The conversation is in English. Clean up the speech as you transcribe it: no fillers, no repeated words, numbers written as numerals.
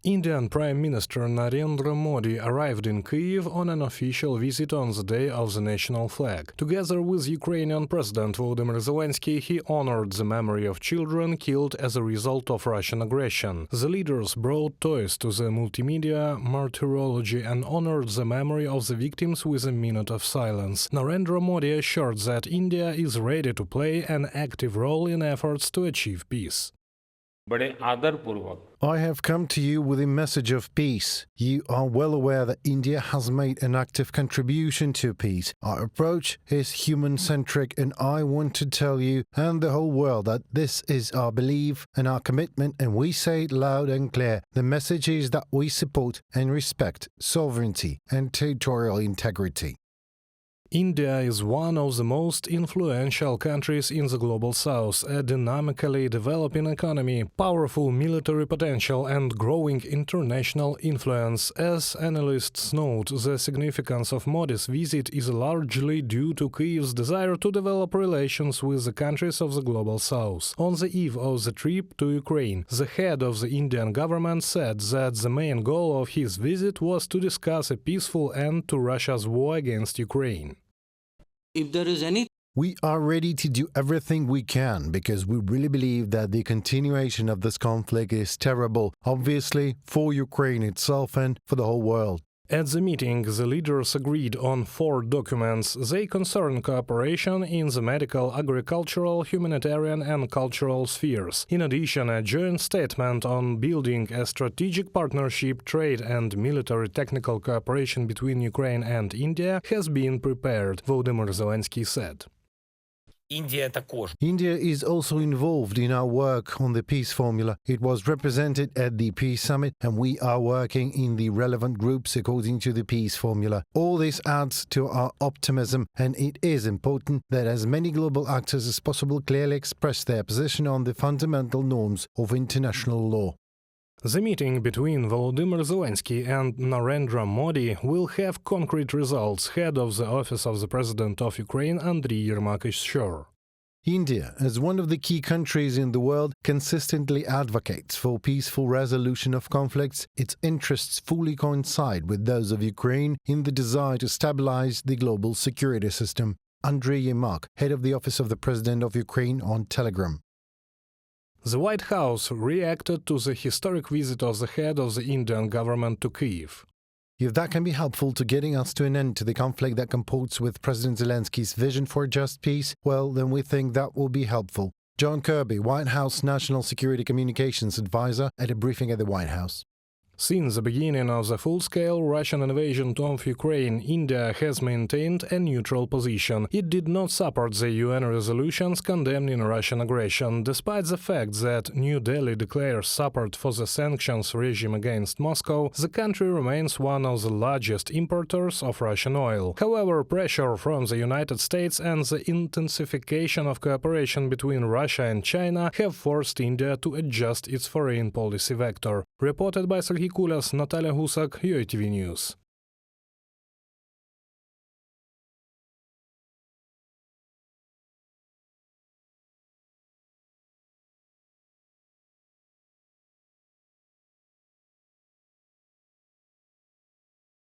Indian Prime Minister Narendra Modi arrived in Kyiv on an official visit on the day of the national flag. Together with Ukrainian President Volodymyr Zelenskyy, he honored the memory of children killed as a result of Russian aggression. The leaders brought toys to the multimedia martyrology and honored the memory of the victims with a minute of silence. Narendra Modi assured that India is ready to play an active role in efforts to achieve peace. I have come to you with a message of peace. You are well aware that India has made an active contribution to peace. Our approach is human-centric, and I want to tell you and the whole world that this is our belief and our commitment, and we say it loud and clear. The message is that we support and respect sovereignty and territorial integrity. India is one of the most influential countries in the Global South, a dynamically developing economy, powerful military potential and growing international influence. As analysts note, the significance of Modi's visit is largely due to Kyiv's desire to develop relations with the countries of the Global South. On the eve of the trip to Ukraine, the head of the Indian government said that the main goal of his visit was to discuss a peaceful end to Russia's war against Ukraine. If there is any, we are ready to do everything we can because we really believe that the continuation of this conflict is terrible, obviously, for Ukraine itself and for the whole world. At the meeting, the leaders agreed on 4 documents. They concern cooperation in the medical, agricultural, humanitarian and cultural spheres. In addition, a joint statement on building a strategic partnership, trade and military technical cooperation between Ukraine and India has been prepared, Volodymyr Zelenskyy said. India is also involved in our work on the peace formula. It was represented at the peace summit, and we are working in the relevant groups according to the peace formula. All this adds to our optimism, and it is important that as many global actors as possible clearly express their position on the fundamental norms of international law. The meeting between Volodymyr Zelenskyy and Narendra Modi will have concrete results, head of the Office of the President of Ukraine Andrii Yermak is sure. India, as one of the key countries in the world, consistently advocates for peaceful resolution of conflicts. Its interests fully coincide with those of Ukraine in the desire to stabilize the global security system. Andrii Yermak, head of the Office of the President of Ukraine, on Telegram. The White House reacted to the historic visit of the head of the Indian government to Kyiv. If that can be helpful to getting us to an end to the conflict that comports with President Zelensky's vision for a just peace, well, then we think that will be helpful. John Kirby, White House National Security Communications Advisor, at a briefing at the White House. Since the beginning of the full-scale Russian invasion of Ukraine, India has maintained a neutral position. It did not support the UN resolutions condemning Russian aggression, despite the fact that New Delhi declares support for the sanctions regime against Moscow. The country remains one of the largest importers of Russian oil. However, pressure from the United States and the intensification of cooperation between Russia and China have forced India to adjust its foreign policy vector. Reported by Serhiy Kulas, Natalia Husak, UATV News.